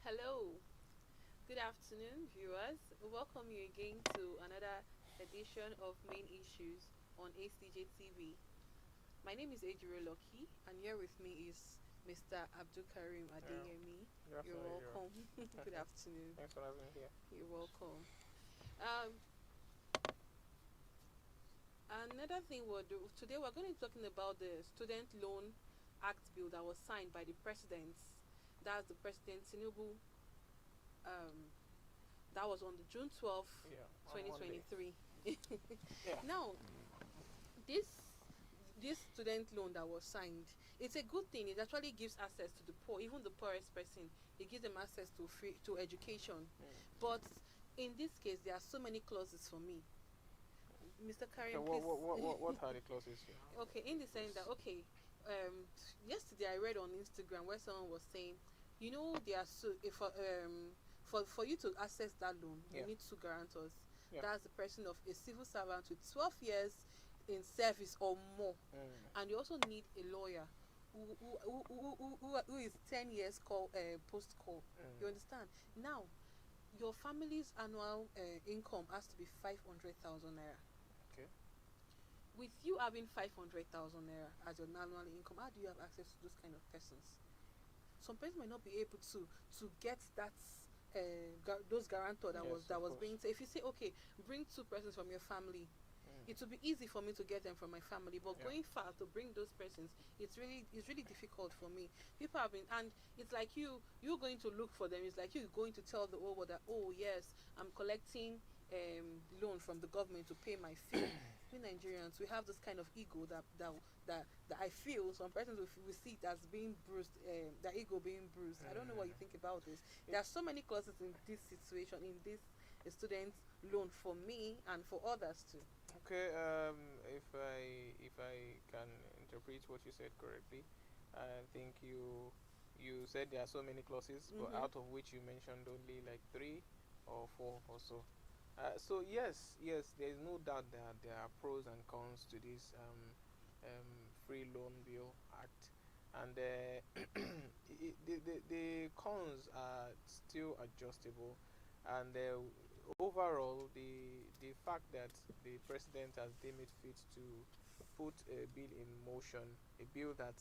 Hello, good afternoon, viewers. Welcome you again to another edition of Main Issues on ACJ TV. My name is Ejiro Loki, and here with me is Mr. Abdul Karim Yeah, Adeyemi. good You're afternoon, Adira. welcome. Good afternoon. Thanks for having me here. You're welcome. Um, Another thing we'll do today, we're going to be talking about the Student Loan Act bill that was signed by the president. That's the President Tinubu. Um, that was on the June Yeah, 12th, on Monday. 2023. Yeah. Now, this student loan that was signed, it's a good thing. It actually gives access to the poor, even the poorest person. It gives them access to free to education. Mm. But in this case, there are so many clauses for me. Mr. Okay. Karim, What please. what what what what are the clauses you have Okay, in the in sense that this? okay, yesterday I read on Instagram where someone was saying, there are so if for you to access that loan, you Yeah. need two guarantors. Yeah. That's the person of a civil servant with 12 years in service or more, Mm. and you also need a lawyer who is 10 years call post call. You Mm. understand? Now, your family's annual income has to be 500,000 naira. Okay. With you having 500,000 naira as your annual income, how do you have access to those kind of persons? Some persons might not be able to get that those guarantor Yes, that of was course. being. So if you say, okay, bring two persons from your family, it Mm. will be easy for me to get them from my family. But Yeah. going far to bring those persons, it's really difficult for me. People have been, and it's like you're going to look for them. It's like you going to tell the whole world that, oh yes, I'm collecting loan from the government to pay my fee. We Nigerians, we have this kind of ego that I feel some persons will see it as being bruised, their ego being bruised. I don't know what you Mm. think about this. It, There are so many clauses in this situation, in this student loan for me and for others too. okay. If I can interpret what you said correctly, I think you said there are so many clauses, but Mm-hmm. out of which you mentioned only like three or four or so. So yes, there is no doubt that there are pros and cons to this free loan bill act, and the cons are still adjustable, and overall the fact that the president has deemed it fit to put a bill in motion, a bill that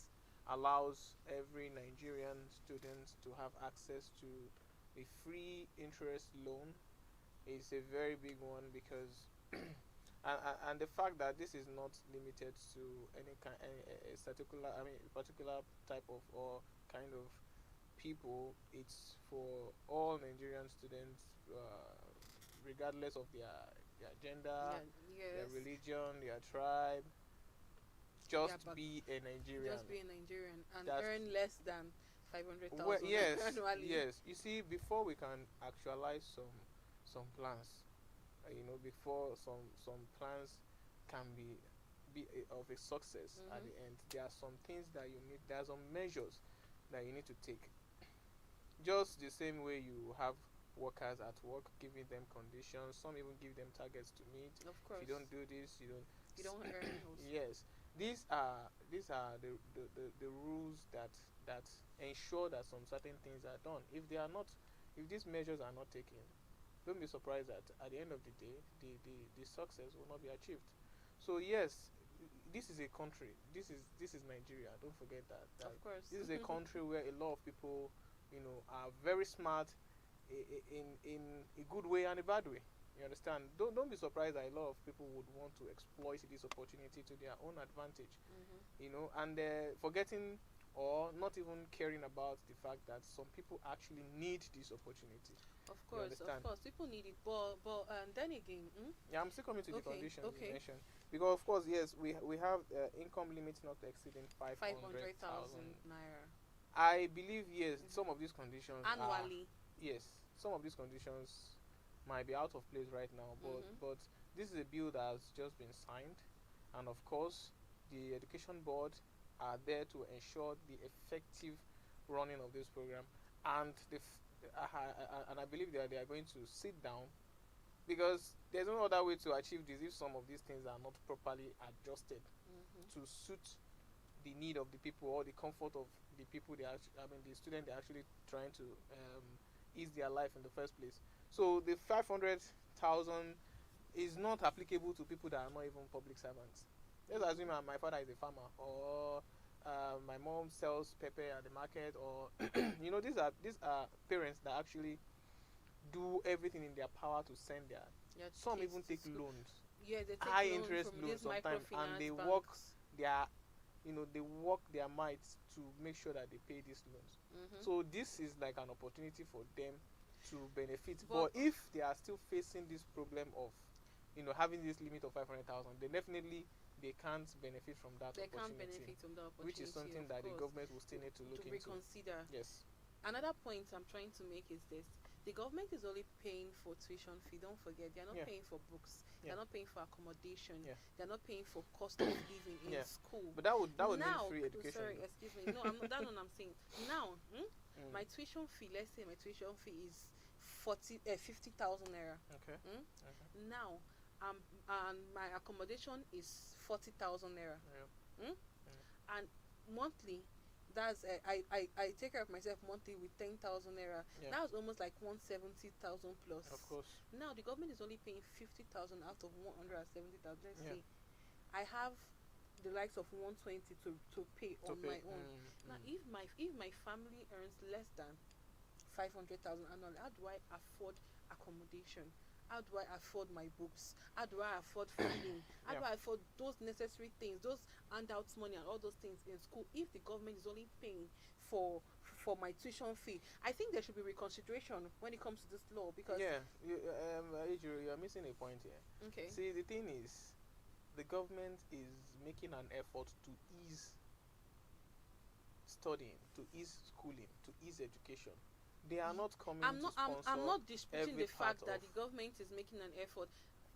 allows every Nigerian student to have access to a free interest loan is a very big one because and the fact that this is not limited to any kind a particular particular type of or kind of people, it's for all Nigerian students, regardless of their gender, Yeah. their Yes. religion, their tribe, Yeah, just but be a just Nigerian. be a Nigerian and That's earn less than well, 500,000 yes, annually. yes. You see, before we can actualize some plans, before some plans can be of a success at Mm-hmm. the end, there are some things that you need. There are some measures that you need to take. Just the same way you have workers at work, giving them conditions. Some even give them targets to meet. Of If you don't course, do this, you you don't earn don't. also. Yes, these are the rules that ensure that some certain things are done. If these measures are not taken, don't be surprised that at the end of the day, the success will not be achieved. So yes, this is a country. This is Nigeria. Don't forget that Of course. this is a country where a lot of people, are very smart in a good way and a bad way. You understand? Don't be surprised that a lot of people would want to exploit this opportunity to their own advantage. Mm-hmm. And forgetting or not even caring about the fact that some people actually need this opportunity. You Of understand? course, people need it, but and then again, Yeah, I'm still coming to the okay, conditions you okay, mentioned, because of course, yes, we have income limit not exceeding five five hundred hundred thousand thousand. naira I believe yes, mm-hmm. some of these conditions are Annually. yes, some of these conditions might be out of place right now, but Mm-hmm. but this is a bill that has just been signed, and of course, the education board are there to ensure the effective running of this program, and and I believe that they are going to sit down, because there's no other way to achieve this if some of these things are not properly adjusted Mm-hmm. to suit the need of the people or the comfort of the people the student they're actually trying to ease their life in the first place. So the 500,000 is not applicable to people that are not even public servants. Let's assume my father is a farmer, or my mom sells pepper at the market, or these are parents that actually do everything in their power to send their. Yeah, Some kids even to take school. loans, Yeah, they take high loan interest from loans these sometimes, and microfinance they work banks. their they work their might to make sure that they pay these loans. Mm-hmm. So this is like an opportunity for them to benefit. But But if they are still facing this problem of having this limit of 500,000, then definitely they can't benefit from that they can't opportunity, benefit from the which is opportunity, something of that the course, government will still need to look to into. reconsider. Yes. Another point I'm trying to make is this: the government is only paying for tuition fee. Don't forget, they're not Yeah. paying for books. Yeah. They're not paying for accommodation. Yeah. They're not paying for cost of living in Yeah. school. But that would mean Now, free education. sorry, though. excuse me. No, I'm not. That's what I'm saying. Now, Mm. my tuition fee. Let's say my tuition fee is 50,000 naira. Okay. Hmm? Okay. Now, and my accommodation is 40,000 naira. Yeah. And monthly, that's I take care of myself monthly with 10,000 naira. Yeah. That's almost like 170,000 plus. Of course. Now the government is only paying 50,000 out of 170,000. Let's Yeah. say I have the likes of 120 to pay To on pay. my own. Now if my family earns less than 500,000 annually, how do I afford accommodation? How do I afford my books? How do I afford feeding? How do Yeah. I afford those necessary things, those handouts money and all those things in school, if the government is only paying for my tuition fee? I think there should be reconsideration when it comes to this law, because Yeah. You are missing a point here. okay, See, the thing is, the government is making an effort to ease studying, to ease schooling, to ease education. They are not coming I'm to not sponsor I'm not disputing every the fact part that of. the government is making an effort,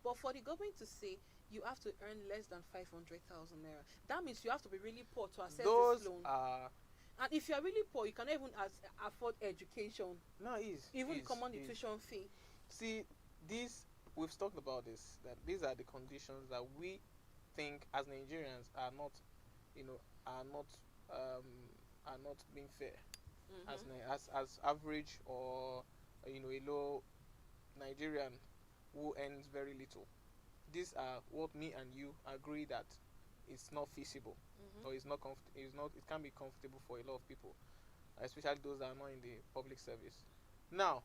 but for the government to say you have to earn less than 500,000 naira, that means you have to be really poor to access Those this loan. are And if you are really poor, you cannot even afford education, no is even is common is. tuition fee. See, these we've talked about this, that these are the conditions that we think as Nigerians are not, you know, um are not being fair as Mm-hmm. as average, or a low Nigerian who earns very little. These are what me and you agree that it's not feasible, Mm-hmm. or it can be comfortable for a lot of people, especially those that are not in the public service. Now,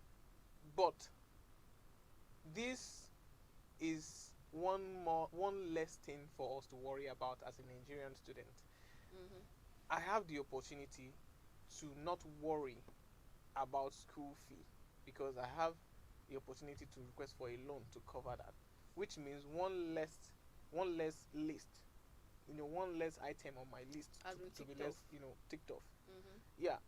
but this is one less thing for us to worry about as a Nigerian student. Mm-hmm. I have the opportunity to not worry about school fee because I have the opportunity to request for a loan to cover that, which means one less list, one less item on my list Has been to be ticked less, off. ticked off. Mm-hmm. Yeah,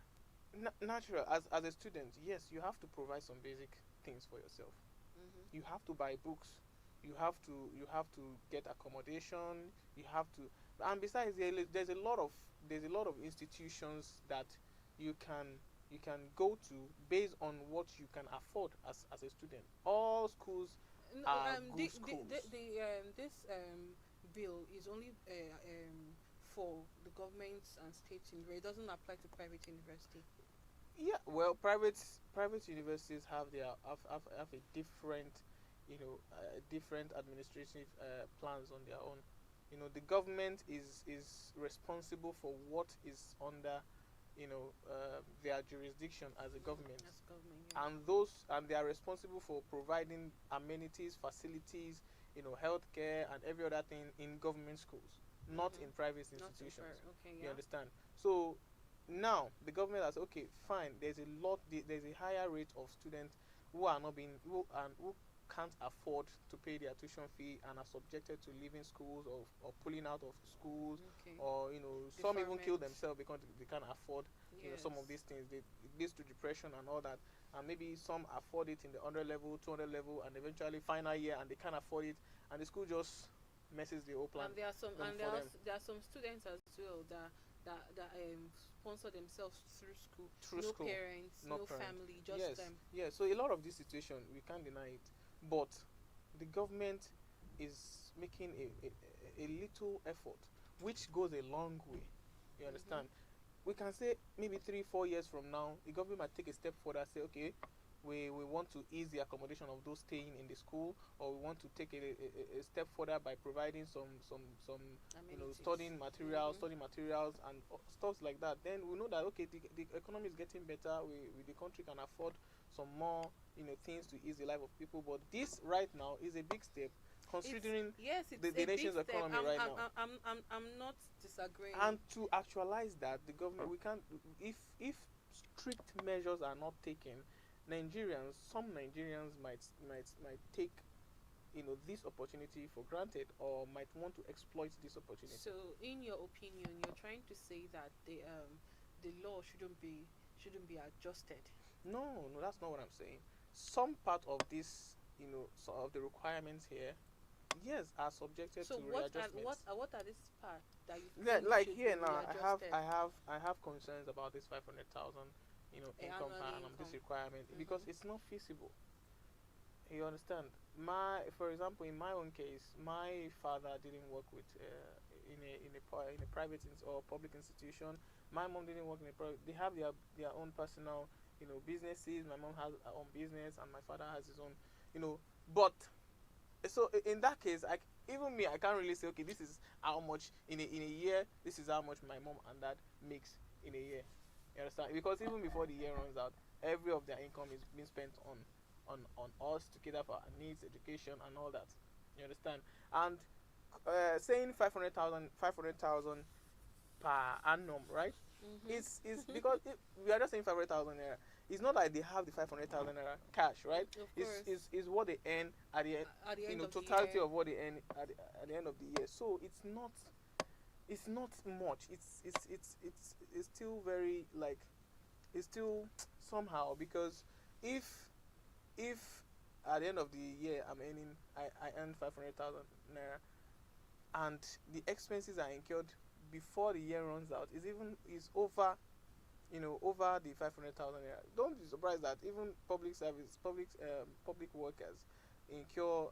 natural as a student, yes, you have to provide some basic things for yourself. Mm-hmm. You have to buy books, you have to get accommodation, you have to, and besides there's a lot of institutions that you can go to based on what you can afford as a student. All schools are good schools. This bill is only for the governments and state universities. It doesn't apply to private university. Yeah, well, private universities have a different, different administrative plans on their own. The government is responsible for what is under, their jurisdiction as a government, That's government. Yeah. and they are responsible for providing amenities, facilities, healthcare and every other thing in government schools, not in private Not in institutions. okay. You Yeah. understand? So now the government has, okay, fine. There's a higher rate of students who are not being who can't afford to pay their tuition fee and are subjected to leaving schools, or pulling out of schools, Okay. or some even kill Deferment. themselves because they can't afford some of these things. It leads to depression and all that. And maybe some afford it in the 100 level, 200 level, and eventually final year and they can't afford it, and the school just messes the whole plan. And there are some, them and for them. there are some students as well that sponsor themselves through school. Through No school. parents, No no parent. family, just Yes, them. yes. So a lot of this situation, we can't deny it, but the government is making a little effort, which goes a long way. You understand? We can say maybe 3-4 years from now, the government might take a step further, say, okay, we want to ease the accommodation of those staying in the school, or we want to take a step further by providing some Amenities. study materials and stuff like that, then we know that okay, the economy is getting better. The country can afford some more things to ease the life of people. But this right now is a big step It's considering yes, it's the a big nation's step. economy right now. I'm not disagreeing. And to actualize that, the government, we can't, if strict measures are not taken, some Nigerians might take this opportunity for granted, or might want to exploit this opportunity. So, in your opinion, you're trying to say that the law shouldn't be adjusted. No, no, that's not what I'm saying. Some part of this, of the requirements here, yes, are subjected So, to readjustments. what are these parts that you Yeah, think like should be here now, readjusted? I have concerns about this 500,000, income per Annual annum, this income. requirement, because Mm-hmm. it's not feasible. You understand? For example, in my own case, my father didn't work with in a private or public institution. My mom didn't work in a private. They have their own personal, businesses. My mom has her own business, and my father has his own, you know. But so in that case, even me, I can't really say okay, this is how much in a year. This is how much my mom and dad makes in a year. You understand? Because even before the year runs out, every of their income is being spent on us to cater for our needs, education, and all that. You understand? And saying 500,000 per annum, right? Is Mm-hmm. because we are just saying 500,000 naira. It's not like they have the 500,000 naira cash, right? Of Is course. is what they earn at the end, At the end of the totality year. of what they earn at the end of the year. So it's not much. It's still very like it's still somehow, because if if at the end of the year I earn 500,000 naira, and the expenses are incurred before the year runs out is over, over the 500,000 naira. Don't be surprised that even public workers incur,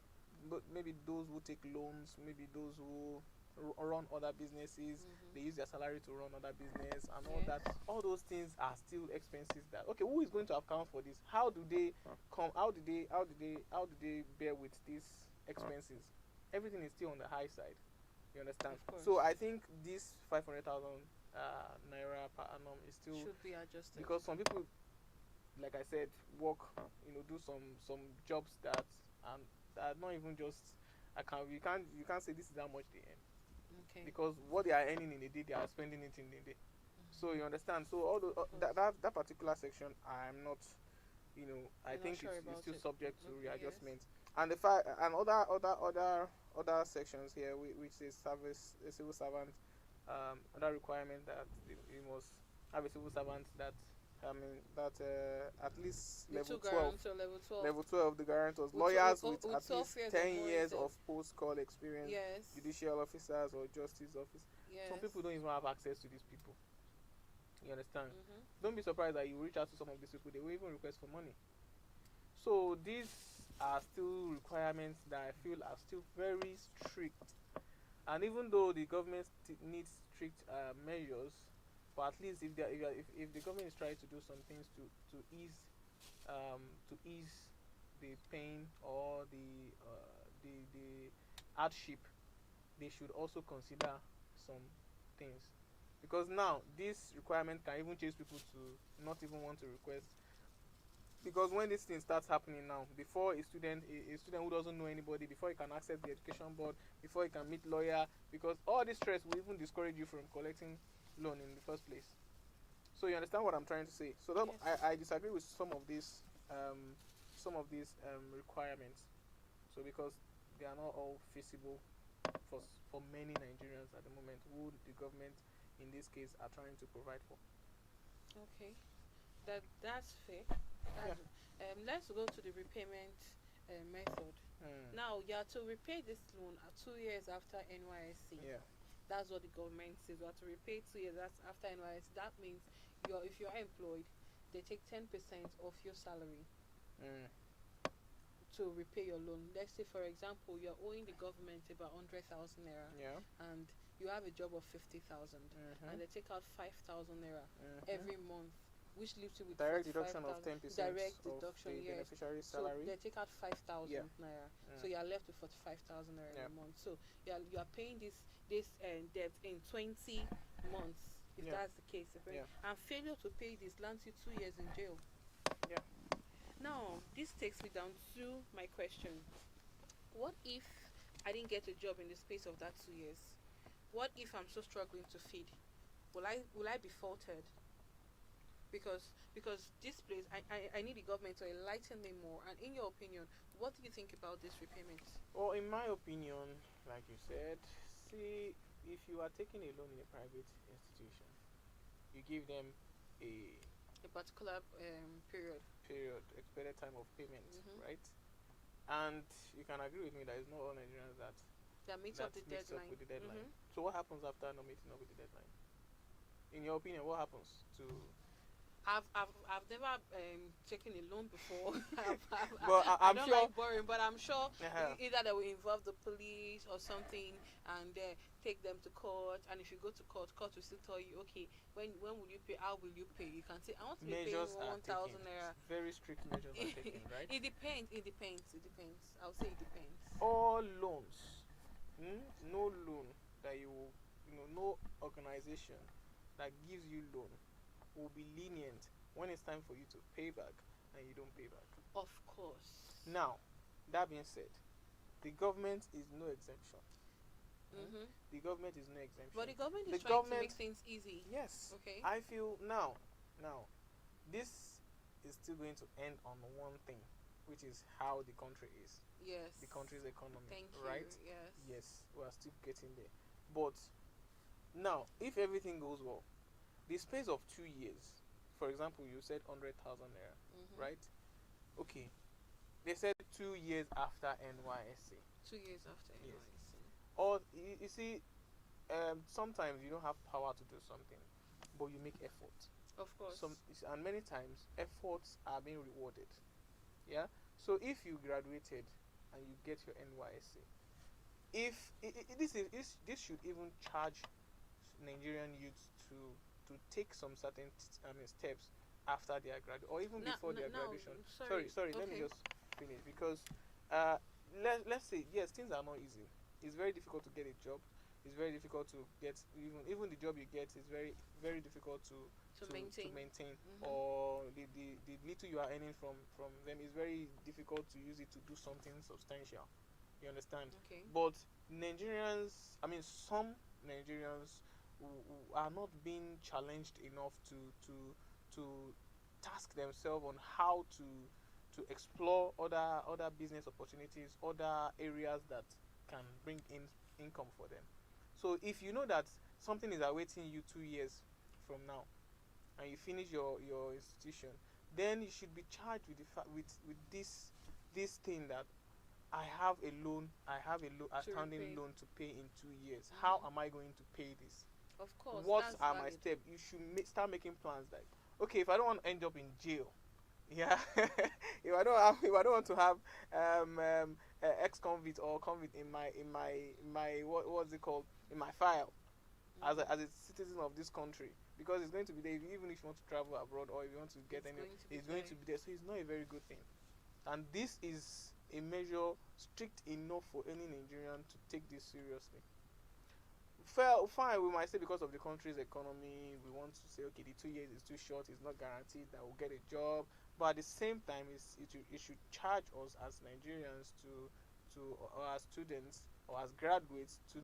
but maybe those who take loans, maybe those who run other businesses, they Mm-hmm. use their salary to run other business and all that. Yes. All those things are still expenses that, okay, who is going to account for this? How do they come? How do they bear with these expenses? Everything is still on the high side. You understand? Of course. So I think this 500,000 naira per annum is still, Should be adjusted. because some people, like I said, work, do some jobs that are not even just. You can't say this is how much they earn, Okay. because what they are earning in a day, they are spending it in a day. So you understand? So all Of course. that particular section, I'm not, I You're not think sure it's about still it. subject to Okay. Yes. readjustment. And the fact and other sections here, which is service a civil servant, other requirement that you must have a civil servant that, at least The level two 12. guarantors, level 12. Level 12, the guarantors, With, tw- lawyers with with at 12 least years or 10 more, you years said. of post-call experience, Yes. judicial officers or justice office. Some Yes. people don't even have access to these people. You understand? Mm-hmm. Don't be surprised that you reach out to some of these people, they will even request for money. So these are still requirements that I feel are still very strict. And even though the government needs strict measures, but at least if the government is trying to do some things to ease the pain or the hardship, they should also consider some things, because now this requirement can even chase people to not even want to request. Because when this thing starts happening now, before a student who doesn't know anybody, before he can access the education board, before he can meet lawyer, because all this stress will even discourage you from collecting loan in the first place. So you understand what I'm trying to say? So that, Yes. I disagree with some of these requirements. So because they are not all feasible for many Nigerians at the moment, who the government in this case are trying to provide for. Okay. That's fair. Yeah. Let's go to the repayment method. Hmm. Now, you are to repay this loan 2 years after NYSC. Yeah. That's what the government says. You are to repay 2 years after NYSC. That means if you're employed, they take 10% of your salary Hmm. to repay your loan. Let's say, for example, you're owing the government about 100,000 naira, Yeah. and you have a job of 50,000, Mhm. and they take out 5,000 naira Mhm. every month which leaves you with Direct 45,000. deduction of 10% Direct of deduction, the yes. beneficiary's So salary. they take out 5,000 Yeah. naira. Mm. So you are left with 45,000 naira Yeah. a month. So you are paying this debt in 20 months. If Yeah. that's the case, Yeah. and failure to pay this lands you 2 years in jail. Yeah. Now this takes me down to my question: what if I didn't get a job in the space of that 2 years? What if I'm so struggling to feed? Will I be faulted? Because this place, I need the government to enlighten me more. And in your opinion, what do you think about this repayment? Well, in my opinion, like you said, see, if you are taking a loan in a private institution, you give them a A particular period. period, expected time of payment, Mhm. right? And you can agree with me that it's not all Nigerians That meets that up the meets up deadline. with the deadline. Mhm. So what happens after not meeting up with the deadline? In your opinion, what happens to? I've never taken a loan before. Well, I I'm don't sure. like borrowing, but I'm sure Uh-huh. either they will involve the police or something, and take them to court. And if you go to court, court will still tell you, okay, when will you pay? How will you pay? You can say, I want to be paying Measures are 1,000 taken. naira. Very strict measures are taken, right? It depends. It depends. It depends. I'll say it depends. All loans, no loan that no organization that gives you loan will be lenient when it's time for you to pay back and you don't pay back. Of course. Now, that being said, the government is no exemption. Mhm. The government is no exemption. But the government The is trying to government- make things easy. Yes, Okay. I feel now, this is still going to end on one thing, which is how the country is, Yes. the country's economy, Thank you. right? Yes. Yes, we are still getting there. But now, if everything goes well, the space of 2 years, for example, you said 100,000 naira, Mhm. right? Okay, they said 2 years after NYSC. 2 years after Yes. NYSC. Or you see, sometimes you don't have power to do something, but you make effort. Of course. And many times efforts are being rewarded. Yeah. So if you graduated and you get your NYSC, if this should even charge Nigerian youths to take some certain steps after their graduation or even before their graduation. Sorry, let me Okay. just finish because let's say yes, things are not easy. It's very difficult to get a job. It's very difficult to get even the job you get is very very difficult to maintain. Mhm. Or the little you are earning from them is very difficult to use it to do something substantial. You understand? Okay. But some Nigerians who are not being challenged enough to task themselves on how to explore other business opportunities, other areas that can bring in income for them. So if you know that something is awaiting you 2 years from now, and you finish your institution, then you should be charged with with this thing that I have a outstanding repay. loan to pay in 2 years. How Mhm. am I going to pay this? Of course. What That's are my valid. steps? You should start making plans. Like, okay, if I don't want to end up in jail, yeah, if I don't want to have ex-convict or convict in my what's it called, in my file as Mhm. a citizen of this country, because it's going to be there even if you want to travel abroad or if you want to get any, it's going to be there. So it's not a very good thing, and this is a measure strict enough for any Nigerian to take this seriously. Fine, we might say because of the country's economy, we want to say, okay, the 2 years is too short, it's not guaranteed that we'll get a job. But at the same time, it should charge us as Nigerians or as students or as graduates to